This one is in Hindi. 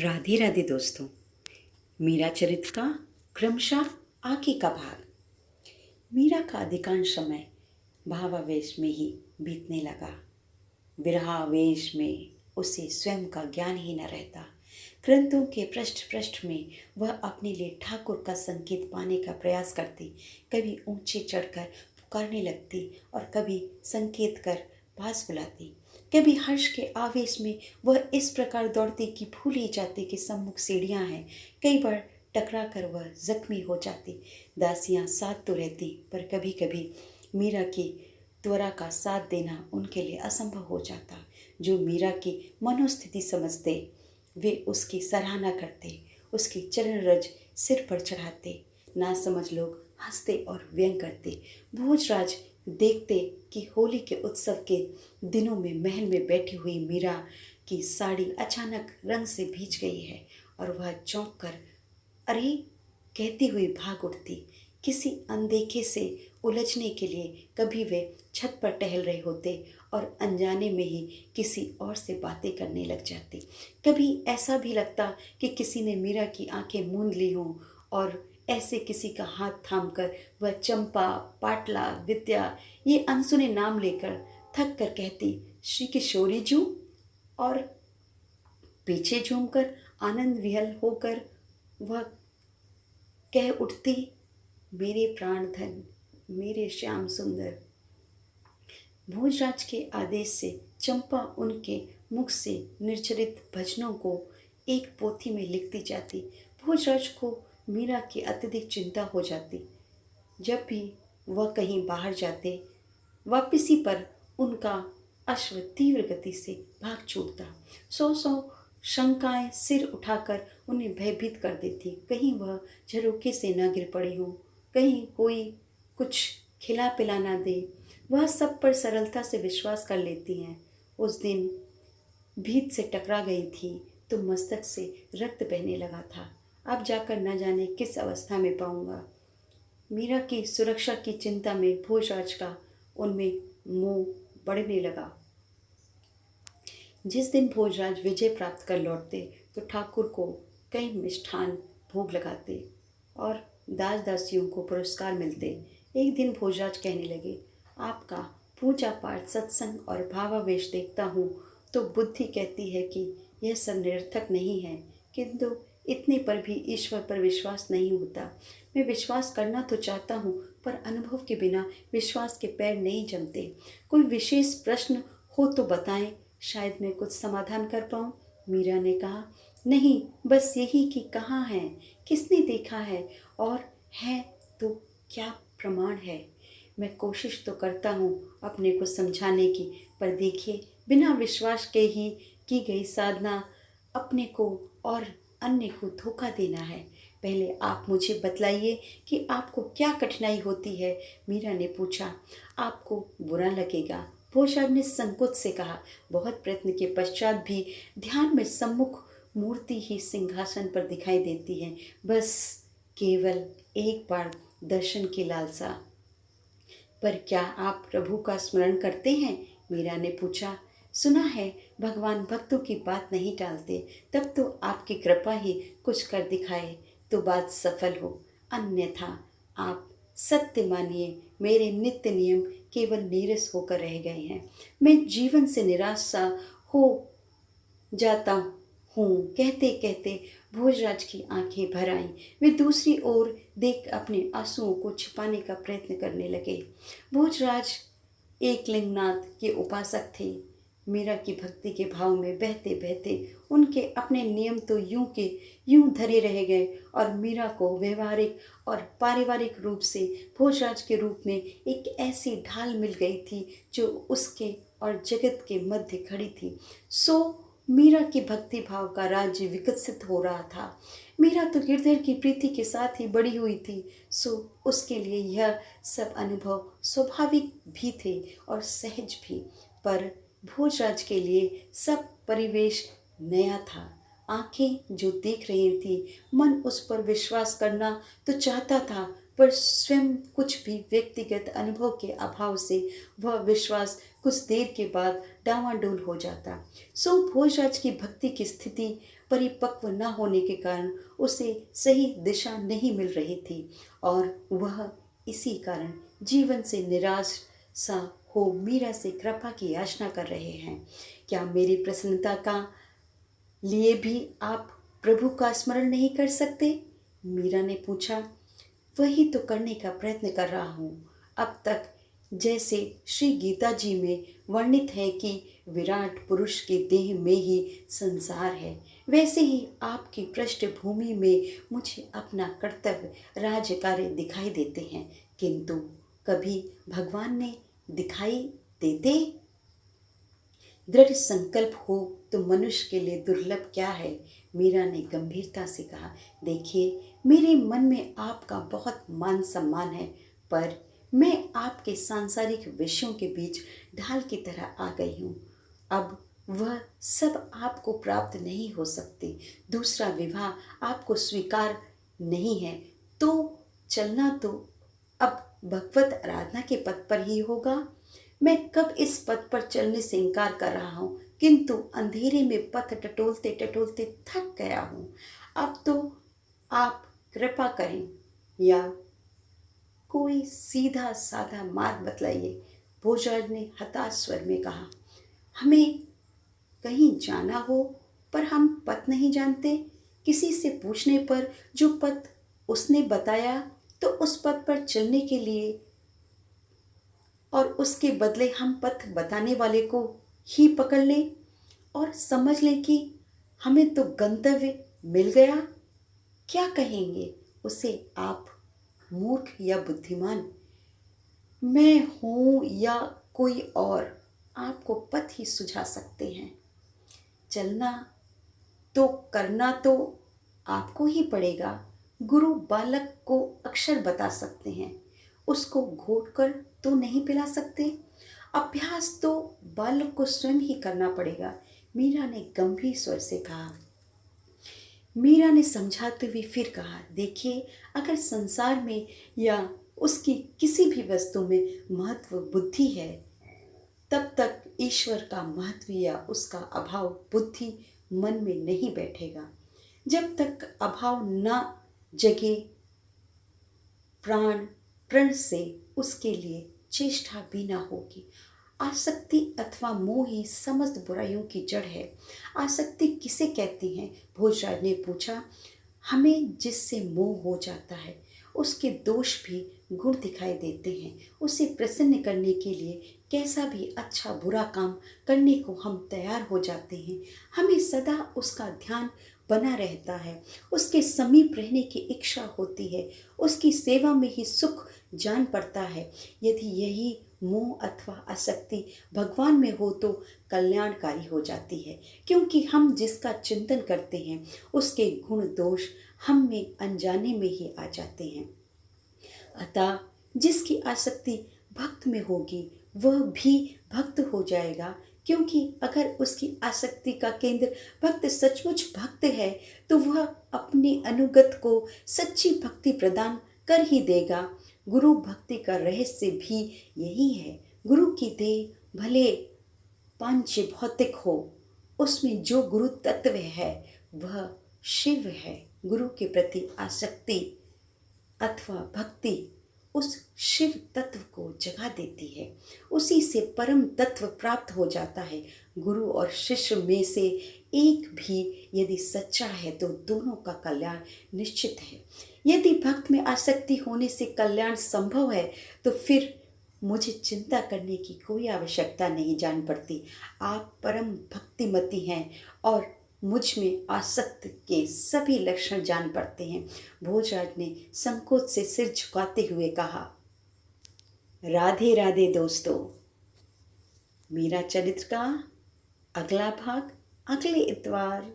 राधे राधे दोस्तों। मीरा चरित्र का क्रमशः आगे का भाग। मीरा का अधिकांश समय भावावेश में ही बीतने लगा। विरहावेश में उसे स्वयं का ज्ञान ही न रहता। ग्रंथों के पृष्ठ पृष्ठ में वह अपने लिए ठाकुर का संकेत पाने का प्रयास करती। कभी ऊंचे चढ़कर पुकारने लगती और कभी संकेत कर पास बुलाती। कभी हर्ष के आवेश में वह इस प्रकार दौड़ती कि भूल ही जाती कि सम्मुख सीढ़ियां हैं। कई बार टकरा कर वह जख्मी हो जाती। दासियां साथ तो रहती, पर कभी कभी मीरा की त्वरा का साथ देना उनके लिए असंभव हो जाता। जो मीरा की मनोस्थिति समझते वे उसकी सराहना करते, उसकी चरण रज सिर पर चढ़ाते। ना समझ लोग हंसते और व्यंग करते। भोजराज देखते कि होली के उत्सव के दिनों में महल में बैठी हुई मीरा की साड़ी अचानक रंग से भीज गई है और वह चौंक कर अरे कहती हुई भाग उठती। किसी अनदेखे से उलझने के लिए कभी वे छत पर टहल रहे होते और अनजाने में ही किसी और से बातें करने लग जाती। कभी ऐसा भी लगता कि किसी ने मीरा की आंखें मूंद ली हों और ऐसे किसी का हाथ थामकर वह चंपा, पाटला, विद्या ये अनसुने नाम लेकर थक कर कहती श्री किशोरी जू, और पीछे झूमकर आनंद विहल होकर वह कह उठती मेरे प्राण धन, मेरे श्याम सुंदर। भोजराज के आदेश से चंपा उनके मुख से निर्जरित भजनों को एक पोथी में लिखती जाती। भोजराज को मीरा की अत्यधिक चिंता हो जाती। जब भी वह कहीं बाहर जाते, वापसी पर उनका अश्व तीव्र गति से भाग छूटता। सौ सौ शंकाएं सिर उठाकर उन्हें भयभीत कर देती। कहीं वह झरोखे से न गिर पड़ी हो, कहीं कोई कुछ खिला पिला ना दे। वह सब पर सरलता से विश्वास कर लेती हैं। उस दिन भीत से टकरा गई थी तो मस्तक से रक्त बहने लगा था। अब जाकर न जाने किस अवस्था में पाऊंगा। मीरा की सुरक्षा की चिंता में भोजराज का उनमें मोह बढ़ने लगा। जिस दिन भोजराज विजय प्राप्त कर लौटते तो ठाकुर को कई मिष्ठान भोग लगाते और दास दासियों को पुरस्कार मिलते। एक दिन भोजराज कहने लगे, आपका पूजा पाठ, सत्संग और भावावेश देखता हूँ तो बुद्धि कहती है कि यह सब निरर्थक नहीं है, किंतु इतने पर भी ईश्वर पर विश्वास नहीं होता। मैं विश्वास करना तो चाहता हूँ, पर अनुभव के बिना विश्वास के पैर नहीं जमते। कोई विशेष प्रश्न हो तो बताएं, शायद मैं कुछ समाधान कर पाऊँ। मीरा ने कहा, नहीं, बस यही कि कहाँ है, किसने देखा है, और है तो क्या प्रमाण है। मैं कोशिश तो करता हूँ अपने को समझाने की, पर देखिए, बिना विश्वास के ही की गई साधना अपने को और अन्य को धोखा देना है। पहले आप मुझे बतलाइए कि आपको क्या कठिनाई होती है। मीरा ने पूछा। आपको बुरा लगेगा, भोजराज ने संकोच से कहा। बहुत प्रयत्न के पश्चात भी ध्यान में सम्मुख मूर्ति ही सिंहासन पर दिखाई देती है। बस केवल एक बार दर्शन की लालसा। पर क्या आप प्रभु का स्मरण करते हैं? मीरा ने पूछा। सुना है भगवान भक्तों की बात नहीं टालते। तब तो आपकी कृपा ही कुछ कर दिखाए तो बात सफल हो, अन्यथा आप सत्य मानिए, मेरे नित्य नियम केवल नीरस होकर रह गए हैं। मैं जीवन से निराश सा हो जाता हूँ। कहते कहते भोजराज की आंखें भर आईं। वे दूसरी ओर देख अपने आंसुओं को छिपाने का प्रयत्न करने लगे। भोजराज एकलिंगनाथ के उपासक थे। मीरा की भक्ति के भाव में बहते बहते उनके अपने नियम तो यूं के यूं धरे रह गए और मीरा को व्यवहारिक और पारिवारिक रूप से भोजराज के रूप में एक ऐसी ढाल मिल गई थी जो उसके और जगत के मध्य खड़ी थी। सो मीरा की भक्ति भाव का राज्य विकसित हो रहा था। मीरा तो गिरधर की प्रीति के साथ ही बड़ी हुई थी, सो उसके लिए यह सब अनुभव स्वाभाविक भी थे और सहज भी। पर भोजराज के लिए सब परिवेश नया था। आंखें जो देख रही थी, मन उस पर विश्वास करना तो चाहता था, पर स्वयं कुछ भी व्यक्तिगत अनुभव के अभाव से वह विश्वास कुछ देर के बाद डावाडोल हो जाता। सो भोजराज की भक्ति की स्थिति परिपक्व न होने के कारण उसे सही दिशा नहीं मिल रही थी और वह इसी कारण जीवन से निराश सा हो मीरा से कृपा की याचना कर रहे हैं। क्या मेरी प्रसन्नता का लिए भी आप प्रभु का स्मरण नहीं कर सकते? मीरा ने पूछा। वही तो करने का प्रयत्न कर रहा हूँ। अब तक जैसे श्री गीता जी में वर्णित है कि विराट पुरुष के देह में ही संसार है, वैसे ही आपकी पृष्ठभूमि में मुझे अपना कर्तव्य राज्य कार्य दिखाई देते हैं, किंतु कभी भगवान ने दिखाई देते? दृढ़ संकल्प हो तो मनुष्य के लिए दुर्लभ क्या है? मीरा ने गंभीरता से कहा। देखिए, मेरे मन में आपका बहुत मान सम्मान है, पर मैं आपके सांसारिक विषयों के बीच ढाल की तरह आ गई हूँ। अब वह सब आपको प्राप्त नहीं हो सकते। दूसरा विवाह आपको स्वीकार नहीं है तो चलना तो अब भगवत आराधना के पथ पर ही होगा। मैं कब इस पथ पर चलने से इनकार कर रहा हूँ, किंतु अंधेरे में पथ टटोलते टटोलते थक गया हूँ। अब तो आप कृपा करें या कोई सीधा साधा मार्ग बतलाइए। भोजराज ने हताश स्वर में कहा। हमें कहीं जाना हो पर हम पथ नहीं जानते। किसी से पूछने पर जो पथ उसने बताया तो उस पथ पर चलने के लिए और उसके बदले हम पथ बताने वाले को ही पकड़ लें और समझ लें कि हमें तो गंतव्य मिल गया। क्या कहेंगे उसे आप, मूर्ख या बुद्धिमान? मैं हूँ या कोई और आपको पथ ही सुझा सकते हैं। चलना तो करना तो आपको ही पड़ेगा। गुरु बालक को अक्षर बता सकते हैं, उसको घोट कर तो नहीं पिला सकते। अभ्यास तो बालक को स्वयं ही करना पड़ेगा, मीरा ने गंभीर स्वर से कहा। मीरा ने समझाते हुए फिर कहा, देखिए, अगर संसार में या उसकी किसी भी वस्तु में महत्व बुद्धि है, तब तक ईश्वर का महत्व या उसका अभाव बुद्धि मन में नहीं बैठेगा। जब तक अभाव न जगे प्राण प्रण से उसके लिए चेष्टा भी ना होगी। आसक्ति अथवा मोह ही समस्त बुराइयों की जड़ है। आसक्ति किसे कहती हैं? भोजराज ने पूछा। हमें जिससे मोह हो जाता है उसके दोष भी गुण दिखाई देते हैं। उसे प्रसन्न करने के लिए कैसा भी अच्छा बुरा काम करने को हम तैयार हो जाते हैं। हमें सदा उसका ध्यान बना रहता है, उसके समीप रहने की इच्छा होती है, उसकी सेवा में ही सुख जान पड़ता है। यदि यही मोह अथवा आसक्ति भगवान में हो तो कल्याणकारी हो जाती है, क्योंकि हम जिसका चिंतन करते हैं उसके गुण दोष हम में अनजाने में ही आ जाते हैं। अतः जिसकी आसक्ति भक्त में होगी वह भी भक्त हो जाएगा, क्योंकि अगर उसकी आसक्ति का केंद्र भक्त सचमुच भक्त है तो वह अपने अनुगत को सच्ची भक्ति प्रदान कर ही देगा। गुरु भक्ति का रहस्य भी यही है। गुरु की देह भले पांच भौतिक हो, उसमें जो गुरु तत्व है वह शिव है। गुरु के प्रति आसक्ति अथवा भक्ति उस शिव तत्व को जगा देती है, उसी से परम तत्व प्राप्त हो जाता है। गुरु और शिष्य में से एक भी यदि सच्चा है तो दोनों का कल्याण निश्चित है। यदि भक्त में आसक्ति होने से कल्याण संभव है तो फिर मुझे चिंता करने की कोई आवश्यकता नहीं जान पड़ती। आप परम भक्तिमती हैं और मुझ में आसक्त के सभी लक्षण जान पड़ते हैं। भोजराज ने संकोच से सिर झुकाते हुए कहा। राधे राधे दोस्तों। मेरा चरित्र का अगला भाग अगले इतवार